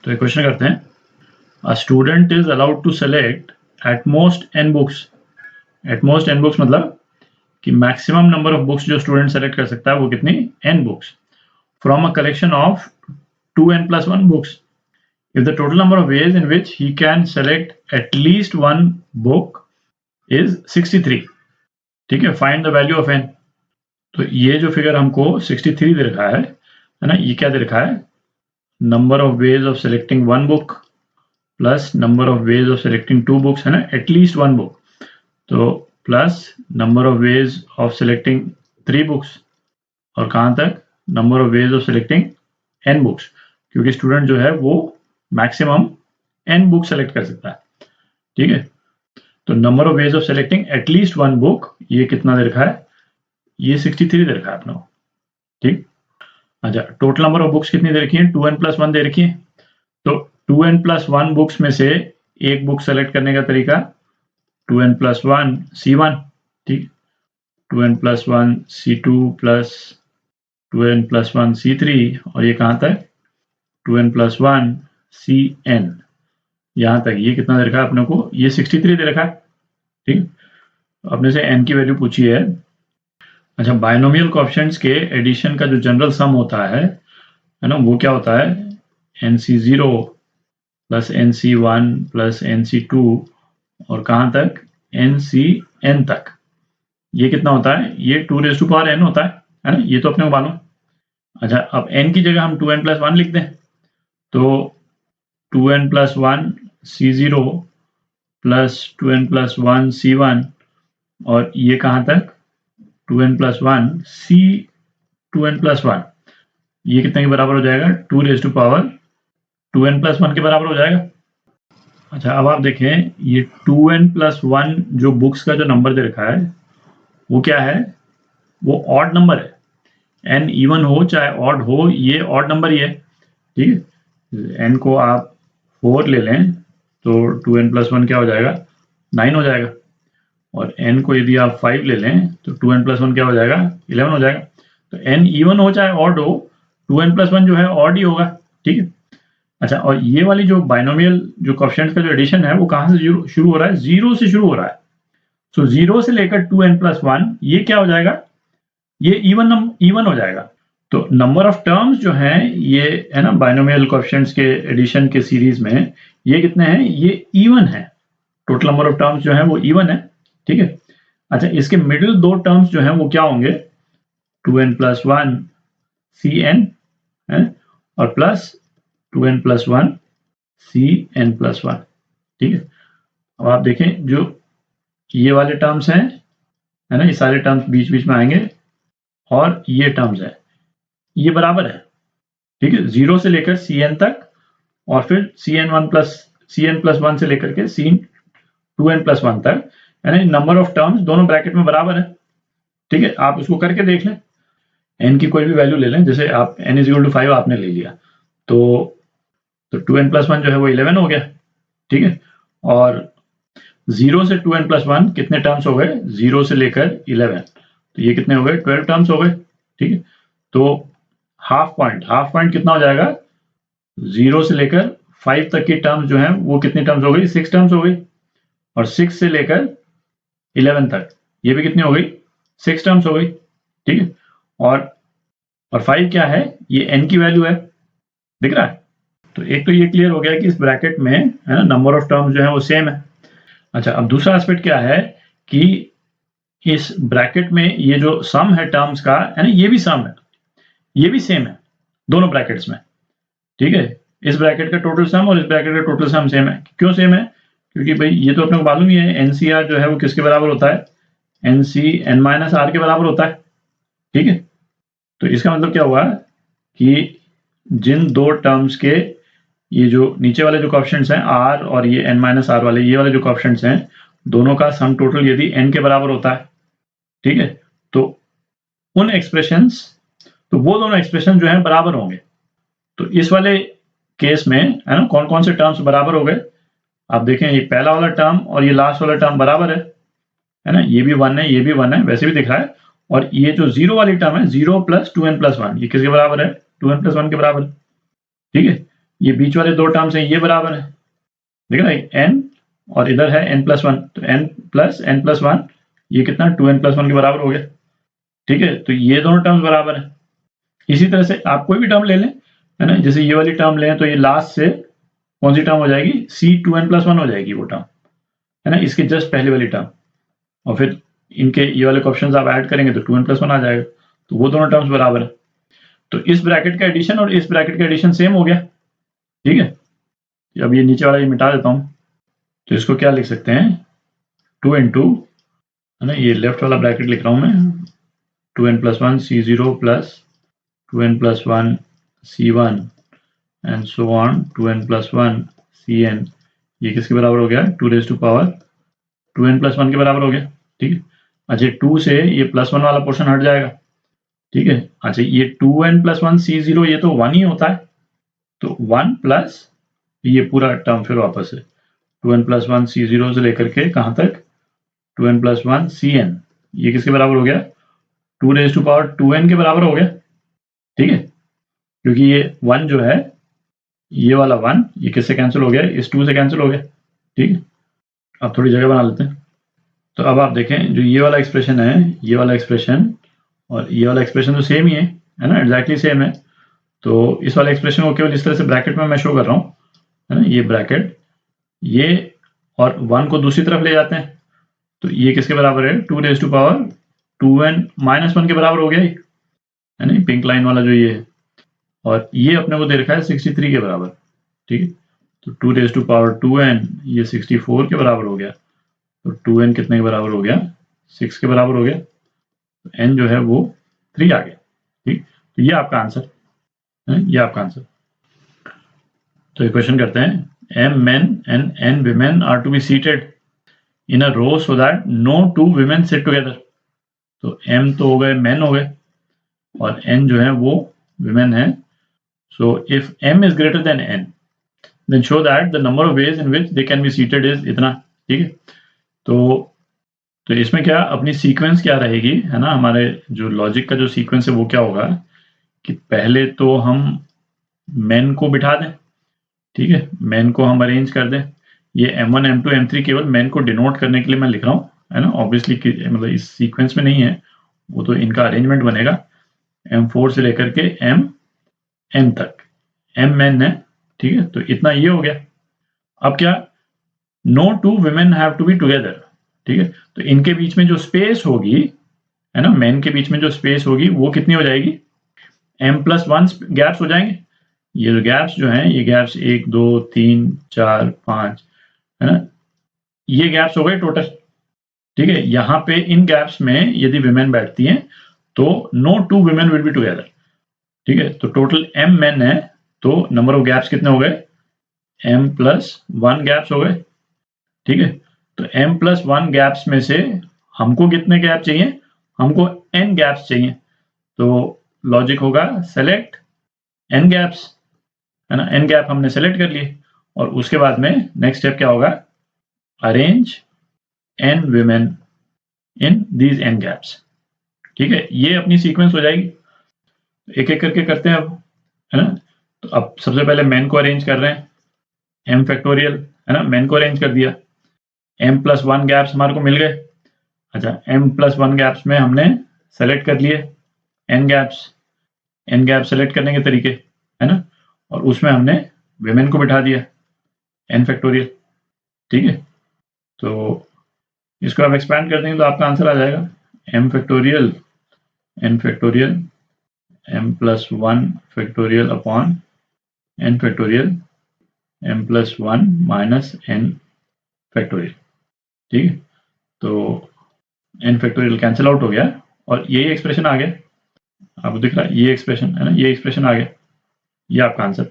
तो एक क्वेश्चन करते हैं। A student is allowed to select at most n books. At most n books मतलब कि मैक्सिमम नंबर ऑफ बुक्स जो स्टूडेंट सेलेक्ट कर सकता है वो कितनी, n books, from a collection of 2n+1 books if the total number of ways in which he can select at least one book is 63. ठीक है, find the value of n। तो ये जो फिगर हमको 63 दे रखा है ना, ये क्या दे रखा है, number of ways of selecting one book plus number of ways of selecting two books, है ना, एटलीस्ट वन बुक, तो plus number of ways of selecting 3 books, और कहाँ तक, number of ways of selecting n books, क्योंकि student जो है वो मैक्सिमम n बुक सेलेक्ट कर सकता है। ठीक है, तो number of ways of selecting at least one book, ये कितना दे रखा है, ये 63 दे रखा है अपने को। ठीक, अच्छा, टोटल नंबर ऑफ बुक्स कितनी दे रखी है, 2n+1 दे रखी है। तो 2n+1 बुक्स में से एक बुक सेलेक्ट करने का तरीका 2n+1 C1, ठीक, 2n+1 C2 plus 2n+1 C3, और ये कहाँ तक 2n+1 Cn, यहाँ तक। ये कितना दे रखा है अपने को, ये 63 दे रखा है। ठीक, अपने से n की वैल्यू पूछी है। अच्छा, बायनोमियल कोएफिशिएंट्स के एडिशन का जो जनरल सम होता है ना, वो क्या होता है, nc0 plus nc1 plus nc2, और कहाँ तक, ncn तक। ये कितना होता है, ये 2n होता है ना, ये तो अपने को मालूम। अच्छा, अब n की जगह हम 2n+1 लिख दें, तो 2n+1 C0 plus 2n+1 C1, और ये कहाँ तक 2n+1 C 2n+1, ये कितने के बराबर हो जाएगा, 2n+1 के बराबर हो जाएगा। अच्छा, अब आप देखें, ये 2n+1 जो बुक्स का जो नंबर दे रखा है वो क्या है, वो ऑड नंबर है। n इवन हो चाहे ऑड हो, ये ऑड नंबर ही है। ठीक है, n को आप 4 ले लें तो 2n+1 क्या हो जाएगा, 9 हो जाएगा, और n को यदि आप 5 ले लें तो 2n+1 क्या हो जाएगा, 11 हो जाएगा। तो n इवन हो चाहे ऑड हो, 2n+1 जो है ऑड ही होगा। ठीक है, अच्छा, और ये वाली जो बाइनोमियल जो कोएफिशिएंट्स का जो एडिशन है वो कहाँ से शुरू हो रहा है, 0 से शुरू हो रहा है। सो 0 से लेकर 2n+1 ये क्या हो जाएगा, ये इवन हो जाएगा। तो नंबर ऑफ टर्म्स जो हैं ये है ना, बाइनोमियल कोएफिशिएंट्स के एडिशन के सीरीज में ये कितने हैं, ये इवन है। टोटल नंबर ऑफ टर्म्स जो है वो इवन है। ठीक है, अच्छा, इसके मिडिल दो टर्म्स जो हैं वो क्या होंगे, 2n+1 Cn है, और प्लस 2n+1 Cn+1। ठीक है, अब आप देखें जो ये वाले टर्म्स हैं, है ना, ये सारे टर्म्स बीच बीच में आएंगे, और ये टर्म्स है ये बराबर है। ठीक है, 0 से लेकर Cn तक, और फिर Cn+1 से लेकर के Cn2n+1 तक, यानी नंबर ऑफ टर्म्स दोनों ब्रैकेट में बराबर है। ठीक है, आप उसको करके देख लें, n की कोई भी वैल्यू ले लें, जैसे आप n = 5 आपने ले लिया, तो 2n+1 जो है वो 11 हो गया। ठीक है, और 0 से 2n+1 कितने टर्म्स हो गए, 0 से लेकर 11, तो ये कितने हो गए, 12 टर्म्स हो गए। ठीक है, तो हाफ पॉइंट कितना हो जाएगा, 0 से लेकर 5 तक की टर्म्स जो हैं वो कितनी टर्म्स हो गई, 6 टर्म्स हो गई, और 6 से लेकर 11 तक ये भी कितनी हो गई, 6 टर्म्स हो गई। ठीक है, और 5 क्या है, ये n की वैल्यू है, दिख रहा है। तो एक तो ये क्लियर हो गया कि इस ब्रैकेट में, है ना, नंबर ऑफ टर्म्स जो है वो सेम है। अच्छा, अब दूसरा एस्पेक्ट क्या है कि इस ब्रैकेट में ये जो सम है टर्म्स का, है ना, ये भी सम है, ये भी सेम है दोनों ब्रैकेट्स में। ठीक है, इस ब्रैकेट का टोटल सम और इस ब्रैकेट का टोटल सम सेम है। क्यों सेम है, क्योंकि भाई ये तो अपने को मालूम ही है, NCR जो है वो किसके बराबर होता है, NC(n-r) के बराबर होता है। ठीक है, तो इसका मतलब क्या हुआ कि जिन दो टर्म्स के ये जो नीचे वाले जो कोएफिशिएंट्स हैं r, और ये n-r वाले, ये वाले जो कोएफिशिएंट्स हैं, दोनों का सम टोटल यदि n के बराबर होता है, ठीक है, तो उन एक्सप्रेशंस, तो वो दोनों एक्सप्रेशन जो हैं बराबर होंगे। तो इस वाले केस में, है ना, कौन कौन से टर्म्स बराबर हो गए, आप देखें, ये पहला वाला टर्म और ये लास्ट वाला टर्म बराबर है ना, ये भी 1 है, ये भी 1 है, वैसे भी दिख रहा है। और ये जो 0 वाली टर्म है, 0 + 2n+1, ये किसके बराबर है, 2n+1 के बराबर। ठीक है, ये बीच वाले 2 टर्म्स हैं, ये बराबर है, ठीक है ना, n और इधर है n+1, तो n+n+1 ये कितना 2n+1 के बराबर हो गया, ठीक है। तो ये दोनों टर्म्स बराबर है। इसी तरह से आप कोई भी टर्म ले लें, है ना, जैसे ये वाली टर्म लें तो ये लास्ट से कौन सी टर्म हो जाएगी, c2n+1 हो जाएगी वो टर्म, है ना, इसके जस्ट पहले वाली टर्म, और फिर इनके ये वाले ऑप्शन आप ऐड करेंगे तो 2n+1 आ जाएगा, तो वो दोनों टर्म्स बराबर है। तो इस ब्रैकेट का एडिशन और इस ब्रैकेट का एडिशन सेम हो गया, ठीक है। अब ये नीचे वाला ये मिटा देता हूँ, तो इसको क्या लिख सकते हैं, 2 इंटू, है ना, ये लेफ्ट वाला ब्रैकेट लिख रहा हूँ मैं, 2n+1 c0 plus 2n+1 c1 and so on 2n+1 cn, ये किसके बराबर हो गया, 2n+1 के बराबर हो गया, ठीक है। अच्छा 2 से ये +1 वाला पोर्शन हट जाएगा, ठीक है। अच्छा ये 2n+1 c0 ये तो 1 ही होता है, तो 1 प्लस ये पूरा टर्म फिर वापस है 2n+1 c0 से लेकर के कहां तक 2n+1 cn, ये किसके बराबर हो गया, 2n के बराबर हो गया, ठीक है। क्योंकि ये 1 जो है, ये वाला 1 ये किससे कैंसिल हो गया, इस 2 से कैंसिल हो गया, ठीक है। अब थोड़ी जगह बना लेते हैं। तो अब आप देखें जो ये वाला एक्सप्रेशन है, ये वाला एक्सप्रेशन और ये वाला एक्सप्रेशन तो सेम ही है ना, एग्जैक्टली सेम है। तो इस वाले एक्सप्रेशन को केवल इस तरह से ब्रैकेट में मैं शो कर रहा हूँ, है ना, ये ब्रैकेट, ये और 1 को दूसरी तरफ ले जाते हैं, तो ये किसके बराबर है, 2n-1 के बराबर हो गया, है ना, पिंक लाइन वाला जो ये है, और ये अपने को दे रखा है 63 के बराबर, ठीक है। तो 2n ये 64 के बराबर हो गया, तो 2n कितने के बराबर हो गया, 6 के बराबर हो गया, तो n जो है वो 3 आ गया, ठीक। तो ये आपका आंसर है, ये आपका आंसर। तो ये क्वेश्चन करते हैं, m men and n women are to be seated in a row so that no two women sit together। तो m तो हो गए men हो गए और n जो है वो women है। So if m is greater than n then show that the number of ways in which they can be seated is इतना, ठीक है। तो इसमें क्या अपनी सीक्वेंस क्या रहेगी, है ना, हमारे जो लॉजिक का जो सीक्वेंस है वो क्या होगा कि पहले तो हम मेन को बिठा दें, ठीक है, मेन को हम अरेंज कर दें, ये m1 m2 m3 केवल मेन को डिनोट करने के लिए मैं लिख रहा हूँ, है ना, ऑब्वियसली मतलब इस सीक्वेंस में नहीं है, वो तो इनका अरेंजमेंट बनेगा m4 से लेकर के m तक, m मेन है, ठीक है। तो इतना ये हो गया। अब क्या, no two women have to be together, ठीक है। तो इनके बीच में जो स्पेस होगी, है ना, मेन के बीच में जो स्पेस होगी वो कितनी हो जाएगी, m+1 गैप्स हो जाएंगे। ये जो गैप्स जो हैं, ये गैप्स 1 2 3 4 5, है ना, ये गैप्स हो गए टोटल, ठीक है। यहाँ पे इन गैप्स में यदि विमेन बैठती हैं तो no two women will be together, ठीक है। तो टोटल m मेन है, तो नंबर ऑफ गैप्स कितने हो गए, m+1 गैप्स हो गए, ठीक है। तो m+1 गैप्स में से हमको कितने गैप चाहिए, हमको n गैप्स चाहिए, तो लॉजिक होगा सेलेक्ट n गैप्स, है ना, n गैप हमने सेलेक्ट कर लिए और उसके बाद में नेक्स्ट स्टेप क्या होगा, arrange n women in these n gaps, ठीक है। ये अपनी सीक्वेंस हो जाएगी, एक एक करके करते हैं अब, है ना। तो अब सबसे पहले मेन को अरेंज कर रहे हैं, m फैक्टोरियल, है ना, मेन को अरेंज कर दिया, m+1 गैप्स हमारे को मिल गए। अच्छा m+1 गैप्स में हमने सेलेक्ट कर लिए n गैप्स सेलेक्ट करने के तरीके, है ना, और उसमें हमने विमेन को बिठा दिया n फैक्टोरियल, ठीक है। तो इसको आप एक्सपैंड कर देंगे तो आपका आंसर आ जाएगा m factorial n factorial m+1 factorial upon n factorial m+1 minus n factorial, ठीक है। तो n फैक्टोरियल कैंसिल आउट हो गया और यही एक्सप्रेशन आ गया, आपको दिख रहा है, ये एक्सप्रेशन है ना, ये एक्सप्रेशन आ गया, ये आपका आंसर।